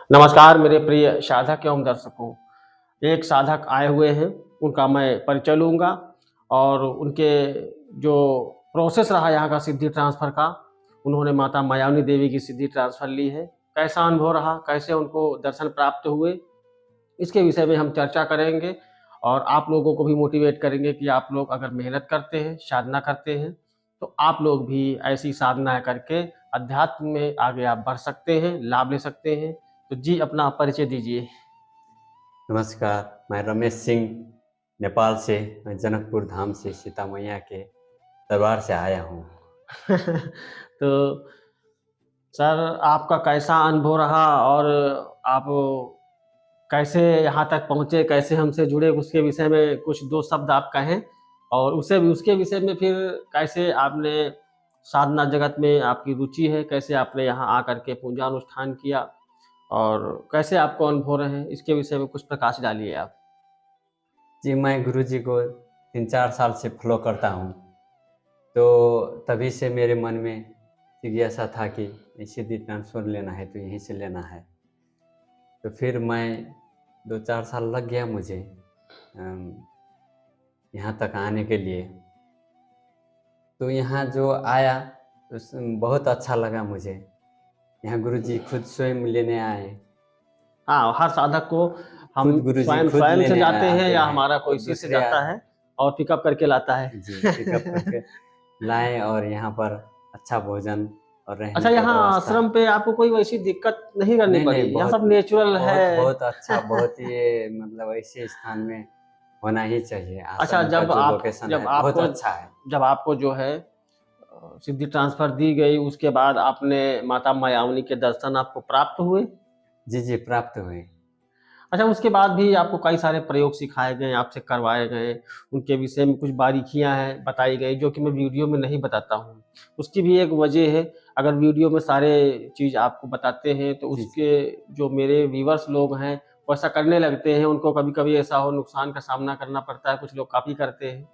नमस्कार मेरे प्रिय साधक एवं दर्शकों। एक साधक आए हुए हैं, उनका मैं परिचय लूँगा और उनके जो प्रोसेस रहा यहाँ का सिद्धि ट्रांसफ़र का, उन्होंने माता मायावनी देवी की सिद्धि ट्रांसफ़र ली है। कैसा अनुभव रहा, कैसे उनको दर्शन प्राप्त हुए, इसके विषय में हम चर्चा करेंगे और आप लोगों को भी मोटिवेट करेंगे कि आप लोग अगर मेहनत करते हैं, साधना करते हैं, तो आप लोग भी ऐसी साधनाएँ करके अध्यात्म में आगे आप बढ़ सकते हैं, लाभ ले सकते हैं। तो जी, अपना परिचय दीजिए। नमस्कार, मैं रमेश सिंह नेपाल से, मैं जनकपुर धाम से सीता मैया के दरबार से आया हूँ। तो सर, आपका कैसा अनुभव रहा और आप कैसे यहाँ तक पहुँचे, कैसे हमसे जुड़े, उसके विषय में कुछ 2 शब्द आप कहें और उसके विषय में फिर कैसे आपने साधना जगत में आपकी रुचि है, कैसे आपने यहाँ आकर के पूजा अनुष्ठान किया और कैसे आपको अनुभव रहे, इसके विषय में कुछ प्रकाश डालिए आप। जी, मैं गुरुजी को 3-4 साल से फ़ॉलो करता हूँ, तो तभी से मेरे मन में जिज्ञासा था कि सिद्धि ट्रांसफ़र लेना है तो यहीं से लेना है। तो फिर मैं 2-4 साल लग गया मुझे यहाँ तक आने के लिए। तो यहाँ जो आया उस बहुत अच्छा लगा मुझे। यहाँ गुरुजी खुद स्वयं लेने आए। हाँ, हर साधक को हम खुद गुरुजी स्वयं खुद स्वयं से लेने जाते हैं आते या हैं हमारा और कोई शिष्य दूसरे जाता है और पिकअप करके लाता है। जी, पिकअप करके लाएँ और यहाँ पर अच्छा भोजन और रहने अच्छा, का यहाँ व्यवस्था। आश्रम पे आपको कोई वैसी दिक्कत नहीं करनी नहीं, पड़ी, नहीं, यहाँ बहुत सब नेचुरल बहुत है। बहुत अच्छा, बहुत ये मतलब ऐसे स्थान में होना ही चाहिए। अच्छा, आश्रम का जो लोकेशन है बहुत अच्छा है। जब आपको जो है सिद्धि ट्रांसफ़र दी गई, उसके बाद आपने माता मायावनी के दर्शन आपको प्राप्त हुए? जी, जी, प्राप्त हुए। अच्छा, उसके बाद भी आपको कई सारे प्रयोग सिखाए गए, आपसे करवाए गए, उनके विषय में कुछ बारीकियाँ हैं, बताई गई, जो कि मैं वीडियो में नहीं बताता हूँ। उसकी भी एक वजह है, अगर वीडियो में सारे चीज़ आपको बताते हैं, तो जी, जी। उसके जो मेरे व्यूअर्स लोग हैं, वो ऐसा करने लगते हैं, उनको कभी-कभी ऐसा हो नुकसान का सामना करना पड़ता है, कुछ लोग कॉपी करते हैं।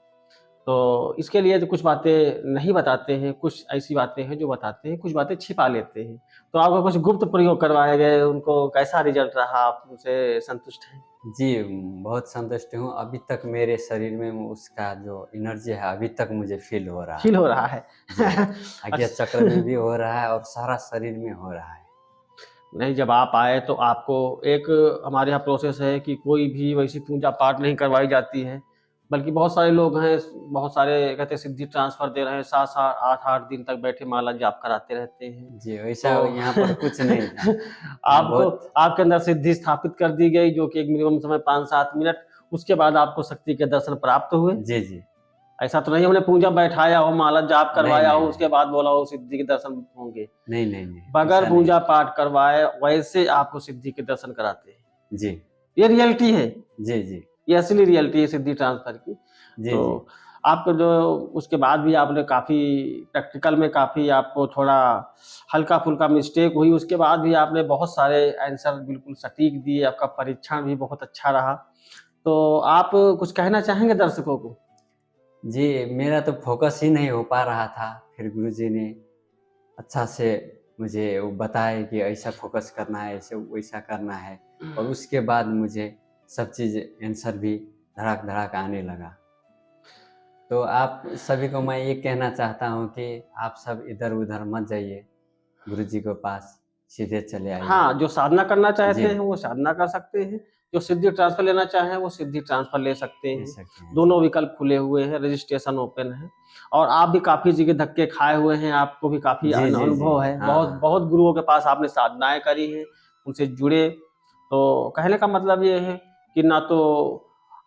तो इसके लिए तो कुछ बातें नहीं बताते हैं, कुछ ऐसी बातें हैं जो बताते हैं, कुछ बातें छिपा लेते हैं। तो आपको कुछ गुप्त प्रयोग करवाए गए, उनको कैसा रिज़ल्ट रहा? आप उनसे संतुष्ट हैं? जी, बहुत संतुष्ट हूँ। अभी तक मेरे शरीर में उसका जो एनर्जी है अभी तक मुझे फ़ील हो रहा फ़ील है। हो रहा है। जी, आज्ञा चक्र में भी अच्छा। हो रहा है और सारा शरीर में हो रहा है। नहीं, जब आप आए तो आपको एक हमारे यहाँ प्रोसेस है कि कोई भी वैसी पूजा-पाठ नहीं करवाई जाती है, बल्कि बहुत सारे लोग हैं, बहुत सारे कहते हैं सिद्धि ट्रांसफ़र दे रहे हैं, 7-7 8-8 दिन तक बैठे माला जाप कराते रहते हैं। जी, वैसा तो यहाँ पर कुछ नहीं था। यहाँ आपको बहुत आपके अंदर सिद्धि स्थापित कर दी गई, जो कि एक मिनिमम समय 5-7 मिनट, उसके बाद आपको शक्ति के दर्शन प्राप्त हुए। जी, जी। ऐसा तो नहीं हमने पूजा बैठाया हो, माला जाप नहीं, करवाया हो, नहीं, उसके नहीं। बाद बोला हो सिद्धि के दर्शन होंगे। नहीं, नहीं, नहीं, बगैर ऐसा नहीं। पूजा पाठ करवाए वैसे आपको सिद्धि के दर्शन कराते हैं। जी। ये रियलिटी है, जी, जी। ये असली रियलिटी है सिद्धि ट्रांसफ़र की। जी, तो जी। आपको जो उसके बाद भी आपने काफ़ी प्रैक्टिकल में काफ़ी आपको थोड़ा हल्का-फुल्का मिस्टेक हुई, उसके बाद भी आपने बहुत सारे आंसर बिल्कुल सटीक दिए, आपका परीक्षण भी बहुत अच्छा रहा। तो आप कुछ कहना चाहेंगे दर्शकों को? जी, मेरा तो फ़ोकस ही नहीं हो पा रहा था। फिर गुरुजी ने अच्छा से मुझे वो बताए कि ऐसा फ़ोकस करना है, ऐसे वैसा करना है और उसके बाद मुझे सब चीज़ आंसर भी धड़ाक-धड़ाक आने लगा। तो आप सभी को मैं ये कहना चाहता हूँ कि आप सब इधर-उधर मत जाइए, गुरुजी के पास सीधे चले आइए। हाँ, जो साधना करना चाहते जी, हैं, वो साधना कर सकते हैं। जो सिद्धि ट्रांसफ़र लेना चाहें, वो सिद्धि ट्रांसफ़र ले सकते ले हैं। सकते हैं। जी। दोनों विकल्प खुले हुए हैं, रजिस्ट्रेशन ओपन है और आप भी काफ़ी जगह धक्के खाए हुए हैं, आपको भी काफ़ी जी, जी, जी। अनुभव है। हाँ, बहुत हाँ, बहुत हाँ। गुरुओं के पास आपने साधनाएँ करी हैं, उनसे जुड़े। तो कहने का मतलब ये है कि ना तो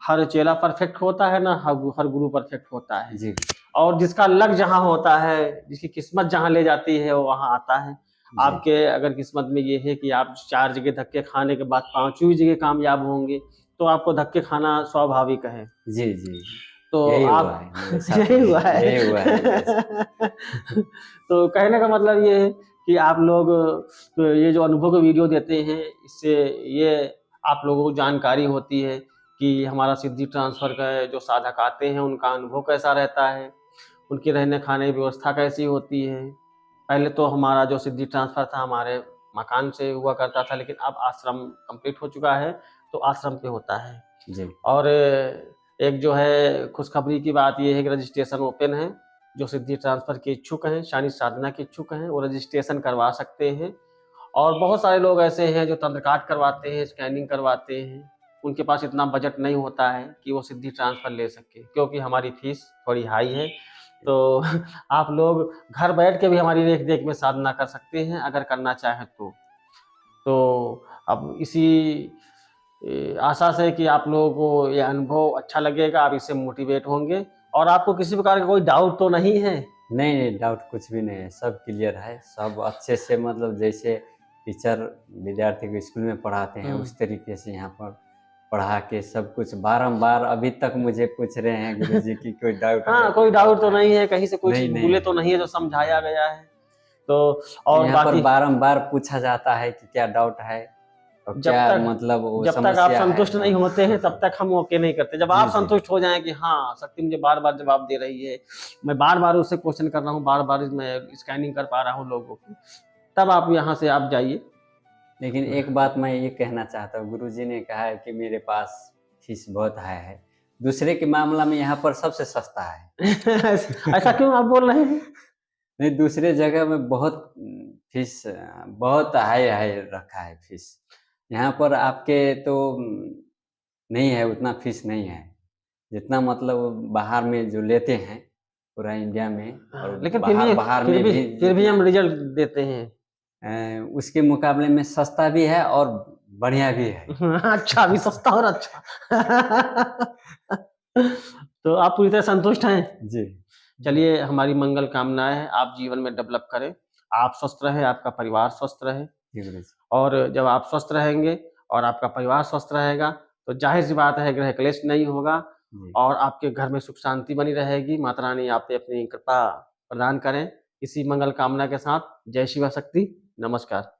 हर चेला परफ़ेक्ट होता है, ना हर गुरु परफ़ेक्ट होता है। जी, और जिसका लक जहाँ होता है, जिसकी किस्मत जहाँ ले जाती है, वो वहाँ आता है। जी। आपके अगर किस्मत में ये है कि आप 4 जगह धक्के खाने के बाद 5वीं जगह कामयाब होंगे, तो आपको धक्के खाना स्वाभाविक है। जी, जी। तो यही हुआ आप है मेरे साथ यही भी, हुआ है। यही हुआ है मेरे साथ। तो कहने का मतलब ये है कि आप लोग ये जो अनुभव के वीडियो देते हैं, इससे ये आप लोगों को जानकारी होती है कि हमारा सिद्धि ट्रांसफ़र का जो साधक आते हैं, उनका अनुभव कैसा रहता है, उनकी रहने-खाने की व्यवस्था कैसी होती है। पहले तो हमारा जो सिद्धि ट्रांसफ़र था, हमारे मकान से हुआ करता था, लेकिन अब आश्रम कंप्लीट हो चुका है तो आश्रम पे होता है। जी। और एक जो है खुशखबरी की बात ये है कि रजिस्ट्रेशन ओपन है। जो सिद्धि ट्रांसफ़र के इच्छुक हैं, शानी साधना के इच्छुक हैं, वो रजिस्ट्रेशन करवा सकते हैं। और बहुत सारे लोग ऐसे हैं जो तंत्र काट करवाते हैं, स्कैनिंग करवाते हैं। उनके पास इतना बजट नहीं होता है कि वो सिद्धि ट्रांसफ़र ले सकें, क्योंकि हमारी फ़ीस थोड़ी हाई है। तो आप लोग घर बैठ के भी हमारी देख-देख में साधना कर सकते हैं, अगर करना चाहें तो। तो अब इसी आशा से कि आप लोगों को ये अनुभव अच्छा लगेगा, आप इससे मोटिवेट होंगे और आपको किसी प्रकार का कोई डाउट तो नहीं है? नहीं, नहीं, डाउट कुछ भी नहीं है, सब क्लियर है, सब अच्छे से मतलब जैसे टीचर विद्यार्थी को स्कूल में पढ़ाते हैं, उस तरीके से यहाँ पर पढ़ा के सब कुछ बारंबार अभी तक मुझे पूछ रहे हैं गुरुजी की कोई डाउट है? हाँ, कोई डाउट तो नहीं है, कहीं से कोई चीज़ नहीं, भूले नहीं। तो नहीं है जो समझाया गया है। तो और यहाँ पर बाकी बारंबार पूछा जाता है कि क्या डाउट है और जब क्या तक मतलब वो जब तक आप समस्या है। संतुष्ट नहीं होते हैं, तब तक हम ओके नहीं करते। जब जी, आप जी। संतुष्ट हो जाएँ कि हाँ, शक्ति मुझे बार-बार जवाब दे रही है, मैं बार-बार उससे क्वेश्चन कर रहा हूँ, बार-बार मैं स्कैनिंग कर पा रहा हूँ लोगों की, तब आप यहाँ से आप जाइए। लेकिन एक बात मैं ये कहना चाहता हूँ, गुरुजी ने कहा है कि मेरे पास फीस बहुत हाई है। दूसरे के मामला में यहाँ पर सबसे सस्ता है। ऐसा क्यों आप बोल रहे हैं? नहीं, दूसरे जगह में बहुत फीस बहुत हाई रखा है फीस। यहाँ पर आपके तो नहीं है, उतना फीस नहीं है। जितना मतलब बाहर में जो लेते हैं, पूरा इंडिया में और लेकिन बाहर में भी फिर भी जितना हम रिजल्ट देते हैं। उसके मुकाबले में सस्ता भी है और बढ़िया भी है। अच्छा, अभी सस्ता और अच्छा। तो आप पूरी तरह संतुष्ट हैं? जी। चलिए, हमारी मंगल कामनाएँ हैं, आप जीवन में डेवलप करें, आप स्वस्थ रहें, आपका परिवार स्वस्थ रहे। जी, गुरुजी। और जब आप स्वस्थ रहेंगे और आपका परिवार स्वस्थ रहेगा, तो ज़ाहिर-सी बात है ग्रह क्लेश नहीं होगा जी। और आपके घर में सुख शांति बनी रहेगी। माता रानी आप पे अपनी कृपा प्रदान करें। इसी मंगल कामना के साथ जय शिव शक्ति, नमस्कार।